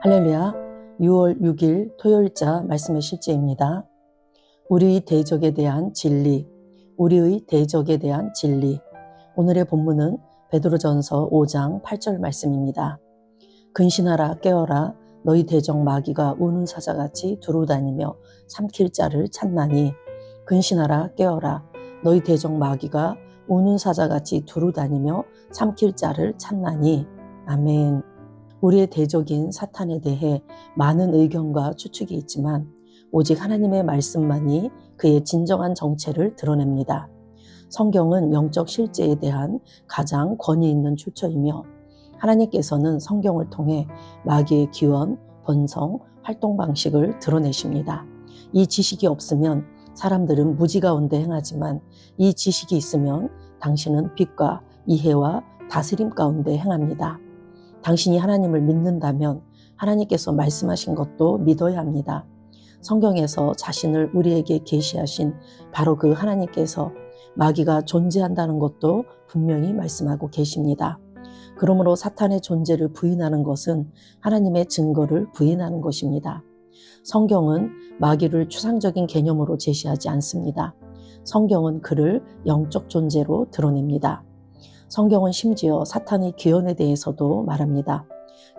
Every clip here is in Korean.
할렐루야. 6월 6일 토요일자 말씀의 실제입니다. 우리의 대적에 대한 진리, 우리의 대적에 대한 진리. 오늘의 본문은 베드로전서 5장 8절 말씀입니다. 근신하라 깨어라 너희 대적 마귀가 우는 사자같이 두루다니며 삼킬 자를 찾나니. 근신하라 깨어라 너희 대적 마귀가 우는 사자같이 두루다니며 삼킬 자를 찾나니. 아멘. 우리의 대적인 사탄에 대해 많은 의견과 추측이 있지만 오직 하나님의 말씀만이 그의 진정한 정체를 드러냅니다. 성경은 영적 실제에 대한 가장 권위 있는 출처이며 하나님께서는 성경을 통해 마귀의 기원, 본성, 활동 방식을 드러내십니다. 이 지식이 없으면 사람들은 무지 가운데 행하지만 이 지식이 있으면 당신은 빛과 이해와 다스림 가운데 행합니다. 당신이 하나님을 믿는다면 하나님께서 말씀하신 것도 믿어야 합니다. 성경에서 자신을 우리에게 계시하신 바로 그 하나님께서 마귀가 존재한다는 것도 분명히 말씀하고 계십니다. 그러므로 사탄의 존재를 부인하는 것은 하나님의 증거를 부인하는 것입니다. 성경은 마귀를 추상적인 개념으로 제시하지 않습니다. 성경은 그를 영적 존재로 드러냅니다. 성경은 심지어 사탄의 기원에 대해서도 말합니다.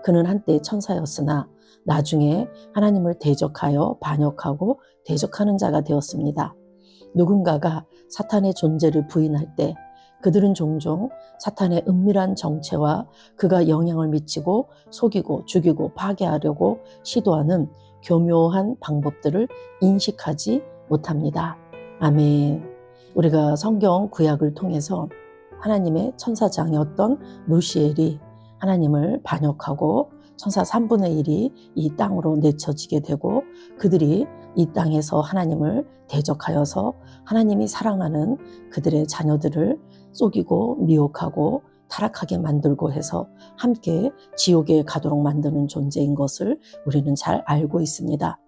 그는 한때 천사였으나 나중에 하나님을 대적하여 반역하고 대적하는 자가 되었습니다. 누군가가 사탄의 존재를 부인할 때 그들은 종종 사탄의 은밀한 정체와 그가 영향을 미치고 속이고 죽이고 파괴하려고 시도하는 교묘한 방법들을 인식하지 못합니다. 아멘. 우리가 성경 구약을 통해서 하나님의 천사장이었던 루시엘이 하나님을 반역하고 천사 3분의 1이 이 땅으로 내쳐지게 되고 그들이 이 땅에서 하나님을 대적하여서 하나님이 사랑하는 그들의 자녀들을 속이고 미혹하고 타락하게 만들고 해서 함께 지옥에 가도록 만드는 존재인 것을 우리는 잘 알고 있습니다.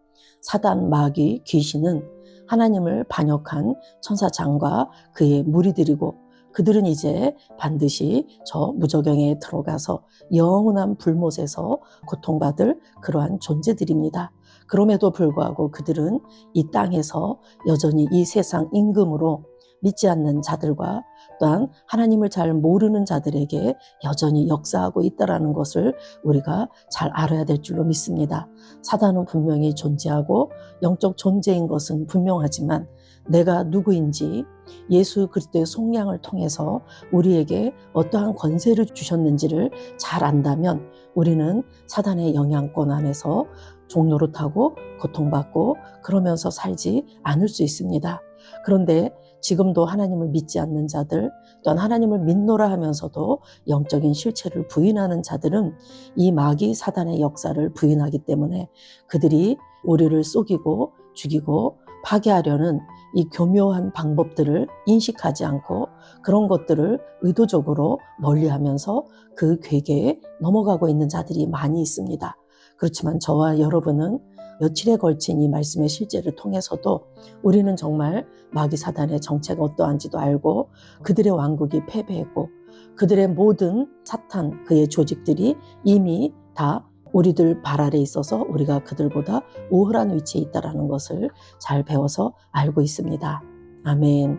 사단, 마귀, 귀신은 하나님을 반역한 천사장과 그의 무리들이고 그들은 이제 반드시 저 무저경에 들어가서 영원한 불못에서 고통받을 그러한 존재들입니다. 그럼에도 불구하고 그들은 이 땅에서 여전히 이 세상 임금으로 믿지 않는 자들과 또한 하나님을 잘 모르는 자들에게 여전히 역사하고 있다는 것을 우리가 잘 알아야 될 줄로 믿습니다. 사단은 분명히 존재하고 영적 존재인 것은 분명하지만 내가 누구인지 예수 그리스도의 속량을 통해서 우리에게 어떠한 권세를 주셨는지를 잘 안다면 우리는 사단의 영향권 안에서 종노릇하고 고통받고 그러면서 살지 않을 수 있습니다. 그런데 지금도 하나님을 믿지 않는 자들 또한 하나님을 믿노라 하면서도 영적인 실체를 부인하는 자들은 이 마귀 사단의 역사를 부인하기 때문에 그들이 우리를 속이고 죽이고 파괴하려는 이 교묘한 방법들을 인식하지 않고 그런 것들을 의도적으로 멀리하면서 그 괴계에 넘어가고 있는 자들이 많이 있습니다. 그렇지만 저와 여러분은 며칠에 걸친 이 말씀의 실제를 통해서도 우리는 정말 마귀 사단의 정체가 어떠한지도 알고 그들의 왕국이 패배했고 그들의 모든 사탄 그의 조직들이 이미 다 우리들 발 아래 있어서 우리가 그들보다 우월한 위치에 있다는 것을 잘 배워서 알고 있습니다. 아멘.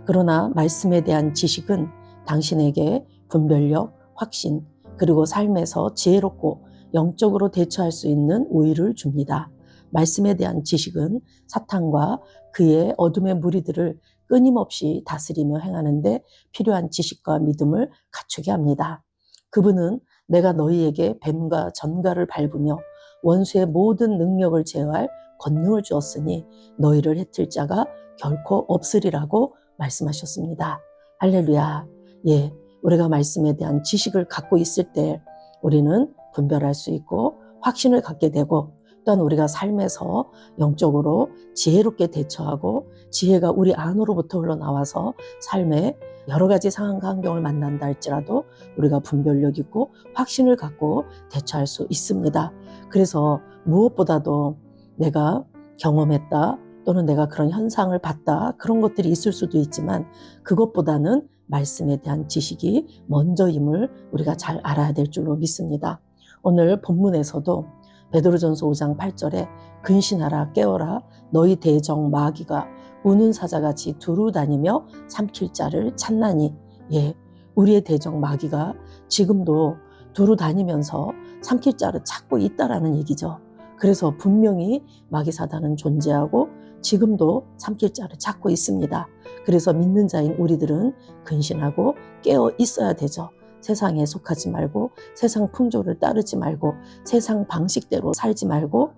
그러나 말씀에 대한 지식은 당신에게 분별력, 확신, 그리고 삶에서 지혜롭고 영적으로 대처할 수 있는 우위를 줍니다. 말씀에 대한 지식은 사탄과 그의 어둠의 무리들을 끊임없이 다스리며 행하는데 필요한 지식과 믿음을 갖추게 합니다. 그분은 내가 너희에게 뱀과 전갈을 밟으며 원수의 모든 능력을 제어할 권능을 주었으니 너희를 해칠 자가 결코 없으리라고 말씀하셨습니다. 할렐루야. 예, 우리가 말씀에 대한 지식을 갖고 있을 때 우리는 분별할 수 있고 확신을 갖게 되고 또한 우리가 삶에서 영적으로 지혜롭게 대처하고 지혜가 우리 안으로부터 흘러나와서 삶에 여러 가지 상황과 환경을 만난다 할지라도 우리가 분별력 있고 확신을 갖고 대처할 수 있습니다. 그래서 무엇보다도 내가 경험했다 또는 내가 그런 현상을 봤다 그런 것들이 있을 수도 있지만 그것보다는 말씀에 대한 지식이 먼저임을 우리가 잘 알아야 될 줄로 믿습니다. 오늘 본문에서도 베드로전서 5장 8절에 근신하라 깨어라 너희 대적 마귀가 우는 사자같이 두루 다니며 삼킬 자를 찾나니. 예, 우리의 대적 마귀가 지금도 두루 다니면서 삼킬 자를 찾고 있다라는 얘기죠. 그래서 분명히 마귀 사단은 존재하고 지금도 삼킬 자를 찾고 있습니다. 그래서 믿는 자인 우리들은 근신하고 깨어 있어야 되죠. 세상에 속하지 말고 세상 풍조를 따르지 말고 세상 방식대로 살지 말고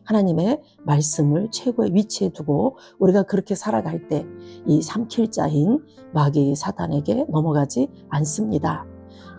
하나님의 말씀을 최고의 위치에 두고 우리가 그렇게 살아갈 때 이 삼킬 자인 마귀 사단에게 넘어가지 않습니다.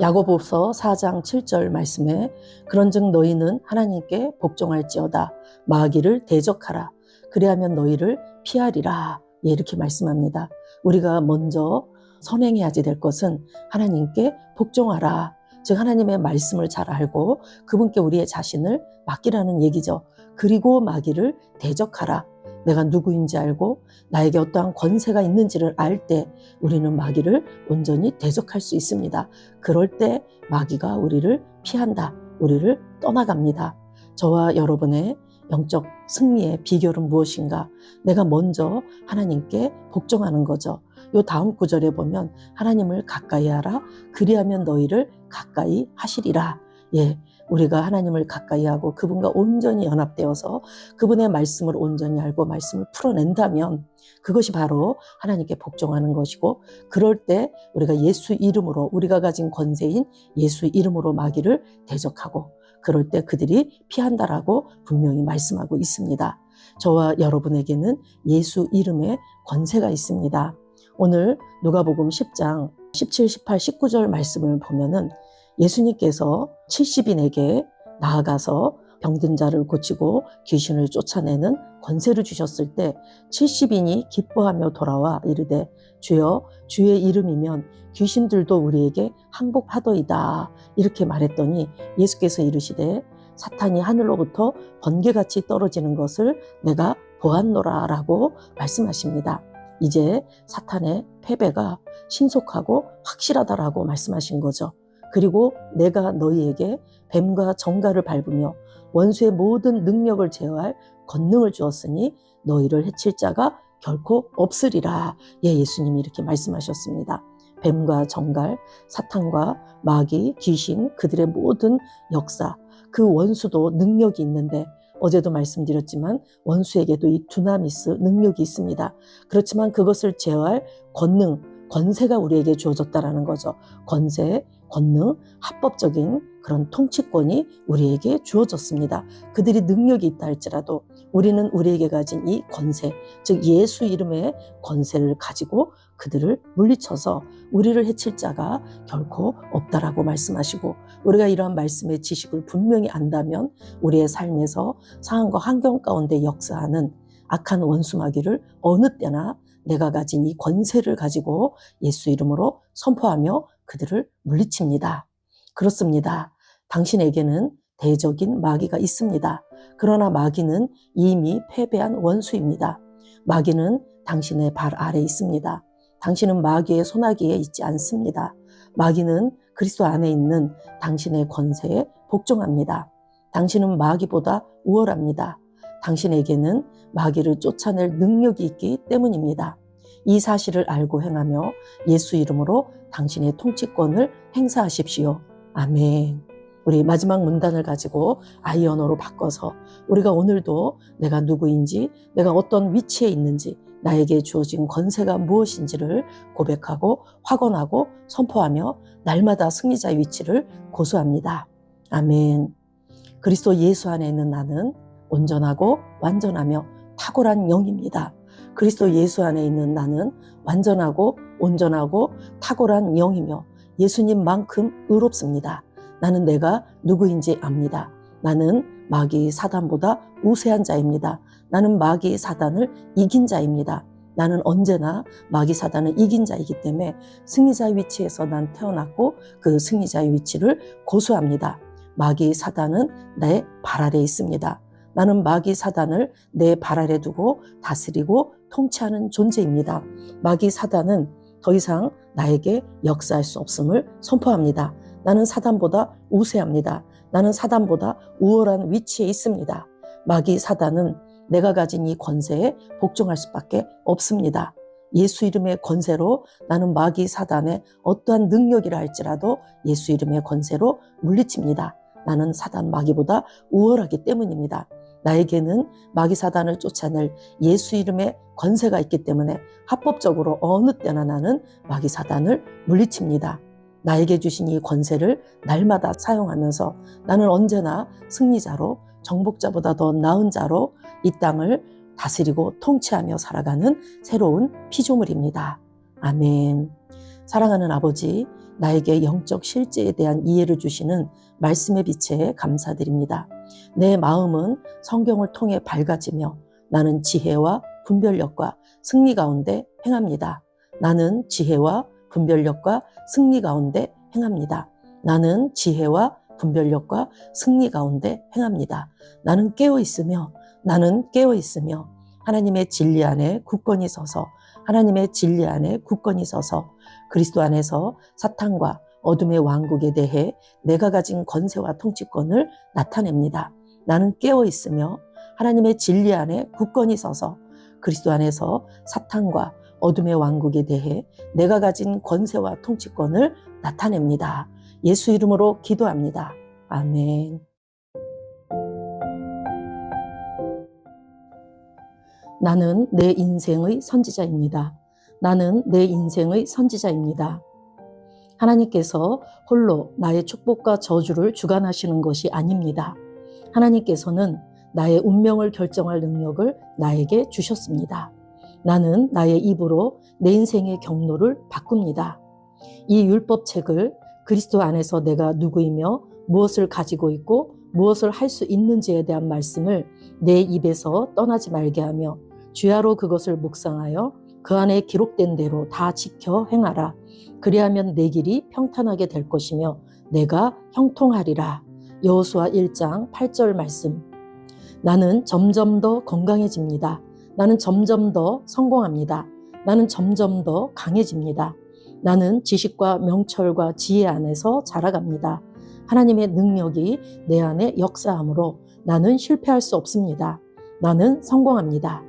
야고보서 4장 7절 말씀에 그런즉 너희는 하나님께 복종할지어다 마귀를 대적하라 그리하면 너희를 피하리라. 예, 이렇게 말씀합니다. 우리가 먼저 선행해야지 될 것은 하나님께 복종하라. 즉 하나님의 말씀을 잘 알고 그분께 우리의 자신을 맡기라는 얘기죠. 그리고 마귀를 대적하라. 내가 누구인지 알고 나에게 어떠한 권세가 있는지를 알 때 우리는 마귀를 온전히 대적할 수 있습니다. 그럴 때 마귀가 우리를 피한다. 우리를 떠나갑니다. 저와 여러분의 영적 승리의 비결은 무엇인가? 내가 먼저 하나님께 복종하는 거죠. 요 다음 구절에 보면 하나님을 가까이 하라. 그리하면 너희를 가까이 하시리라. 예, 우리가 하나님을 가까이 하고 그분과 온전히 연합되어서 그분의 말씀을 온전히 알고 말씀을 풀어낸다면 그것이 바로 하나님께 복종하는 것이고 그럴 때 우리가 예수 이름으로 우리가 가진 권세인 예수 이름으로 마귀를 대적하고 그럴 때 그들이 피한다라고 분명히 말씀하고 있습니다. 저와 여러분에게는 예수 이름의 권세가 있습니다. 오늘 누가복음 10장 17, 18, 19절 말씀을 보면은 예수님께서 70인에게 나아가서 병든 자를 고치고 귀신을 쫓아내는 권세를 주셨을 때 70인이 기뻐하며 돌아와 이르되 주여 주의 이름이면 귀신들도 우리에게 항복하더이다 이렇게 말했더니 예수께서 이르시되 사탄이 하늘로부터 번개같이 떨어지는 것을 내가 보았노라 라고 말씀하십니다. 이제 사탄의 패배가 신속하고 확실하다라고 말씀하신 거죠. 그리고 내가 너희에게 뱀과 정갈을 밟으며 원수의 모든 능력을 제어할 권능을 주었으니 너희를 해칠 자가 결코 없으리라. 예, 예수님이 이렇게 말씀하셨습니다. 뱀과 정갈, 사탄과 마귀, 귀신, 그들의 모든 역사, 그 원수도 능력이 있는데 어제도 말씀드렸지만 원수에게도 이 두나미스 능력이 있습니다. 그렇지만 그것을 제어할 권능, 권세가 우리에게 주어졌다라는 거죠. 권세, 권능, 합법적인 그런 통치권이 우리에게 주어졌습니다. 그들이 능력이 있다 할지라도 우리는 우리에게 가진 이 권세, 즉 예수 이름의 권세를 가지고 그들을 물리쳐서 우리를 해칠 자가 결코 없다라고 말씀하시고 우리가 이러한 말씀의 지식을 분명히 안다면 우리의 삶에서 상황과 환경 가운데 역사하는 악한 원수 마귀를 어느 때나 내가 가진 이 권세를 가지고 예수 이름으로 선포하며 그들을 물리칩니다. 그렇습니다. 당신에게는 대적인 마귀가 있습니다. 그러나 마귀는 이미 패배한 원수입니다. 마귀는 당신의 발 아래에 있습니다. 당신은 마귀의 손아귀에 있지 않습니다. 마귀는 그리스도 안에 있는 당신의 권세에 복종합니다. 당신은 마귀보다 우월합니다. 당신에게는 마귀를 쫓아낼 능력이 있기 때문입니다. 이 사실을 알고 행하며 예수 이름으로 당신의 통치권을 행사하십시오. 아멘. 우리 마지막 문단을 가지고 아이언어로 바꿔서 우리가 오늘도 내가 누구인지, 내가 어떤 위치에 있는지, 나에게 주어진 권세가 무엇인지를 고백하고 확언하고 선포하며 날마다 승리자의 위치를 고수합니다. 아멘. 그리스도 예수 안에 있는 나는 온전하고 완전하며 탁월한 영입니다. 그리스도 예수 안에 있는 나는 완전하고 온전하고 탁월한 영이며 예수님만큼 의롭습니다. 나는 내가 누구인지 압니다. 나는 마귀 사단보다 우세한 자입니다. 나는 마귀 사단을 이긴 자입니다. 나는 언제나 마귀 사단을 이긴 자이기 때문에 승리자의 위치에서 난 태어났고 그 승리자의 위치를 고수합니다. 마귀 사단은 내 발 아래에 있습니다. 나는 마귀 사단을 내 발 아래 두고 다스리고 통치하는 존재입니다. 마귀 사단은 더 이상 나에게 역사할 수 없음을 선포합니다. 나는 사단보다 우세합니다. 나는 사단보다 우월한 위치에 있습니다. 마귀 사단은 내가 가진 이 권세에 복종할 수밖에 없습니다. 예수 이름의 권세로 나는 마귀 사단의 어떠한 능력이라 할지라도 예수 이름의 권세로 물리칩니다. 나는 사단 마귀보다 우월하기 때문입니다. 나에게는 마귀 사단을 쫓아낼 예수 이름의 권세가 있기 때문에 합법적으로 어느 때나 나는 마귀 사단을 물리칩니다. 나에게 주신 이 권세를 날마다 사용하면서 나는 언제나 승리자로, 정복자보다 더 나은 자로 이 땅을 다스리고 통치하며 살아가는 새로운 피조물입니다. 아멘. 사랑하는 아버지, 나에게 영적 실제에 대한 이해를 주시는 말씀의 빛에 감사드립니다. 내 마음은 성경을 통해 밝아지며 나는 지혜와 분별력과 승리 가운데 행합니다. 나는 지혜와 분별력과 승리 가운데 행합니다. 나는 지혜와 분별력과 승리 가운데 행합니다. 나는 깨어 있으며 하나님의 진리 안에 굳건히 서서 그리스도 안에서 사탄과 어둠의 왕국에 대해 내가 가진 권세와 통치권을 나타냅니다. 나는 깨어 있으며 하나님의 진리 안에 굳건히 서서 그리스도 안에서 사탄과 어둠의 왕국에 대해 내가 가진 권세와 통치권을 나타냅니다. 예수 이름으로 기도합니다. 아멘. 나는 내 인생의 선지자입니다. 나는 내 인생의 선지자입니다. 하나님께서 홀로 나의 축복과 저주를 주관하시는 것이 아닙니다. 하나님께서는 나의 운명을 결정할 능력을 나에게 주셨습니다. 나는 나의 입으로 내 인생의 경로를 바꿉니다. 이 율법책을 그리스도 안에서 내가 누구이며 무엇을 가지고 있고 무엇을 할 수 있는지에 대한 말씀을 내 입에서 떠나지 말게 하며 주야로 그것을 묵상하여 그 안에 기록된 대로 다 지켜 행하라. 그리하면 내 길이 평탄하게 될 것이며 내가 형통하리라. 여호수아 1장 8절 말씀. 나는 점점 더 건강해집니다. 나는 점점 더 성공합니다. 나는 점점 더 강해집니다. 나는 지식과 명철과 지혜 안에서 자라갑니다. 하나님의 능력이 내 안에 역사하므로 나는 실패할 수 없습니다. 나는 성공합니다.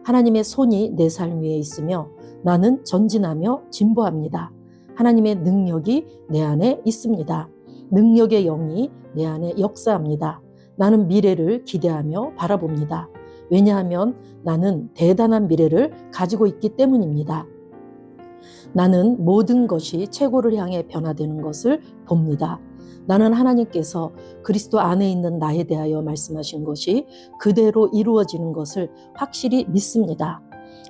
하나님의 손이 내 삶 위에 있으며 나는 전진하며 진보합니다. 하나님의 능력이 내 안에 있습니다. 능력의 영이 내 안에 역사합니다. 나는 미래를 기대하며 바라봅니다. 왜냐하면 나는 대단한 미래를 가지고 있기 때문입니다. 나는 모든 것이 최고를 향해 변화되는 것을 봅니다. 나는 하나님께서 그리스도 안에 있는 나에 대하여 말씀하신 것이 그대로 이루어지는 것을 확실히 믿습니다.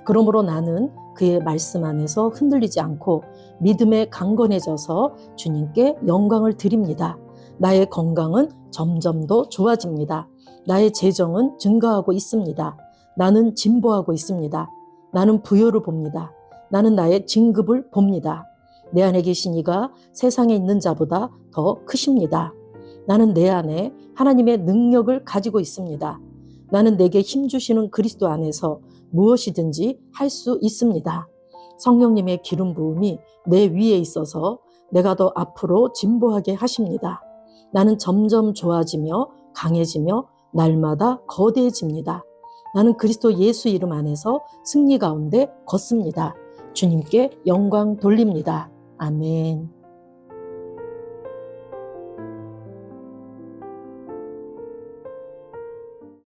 그러므로 나는 그의 말씀 안에서 흔들리지 않고 믿음에 강건해져서 주님께 영광을 드립니다. 나의 건강은 점점 더 좋아집니다. 나의 재정은 증가하고 있습니다. 나는 진보하고 있습니다. 나는 부여를 봅니다. 나는 나의 진급을 봅니다. 내 안에 계신 이가 세상에 있는 자보다 더 크십니다. 나는 내 안에 하나님의 능력을 가지고 있습니다. 나는 내게 힘주시는 그리스도 안에서 무엇이든지 할 수 있습니다. 성령님의 기름 부음이 내 위에 있어서 내가 더 앞으로 진보하게 하십니다. 나는 점점 좋아지며 강해지며 날마다 거대해집니다. 나는 그리스도 예수 이름 안에서 승리 가운데 걷습니다. 주님께 영광 돌립니다. 아멘.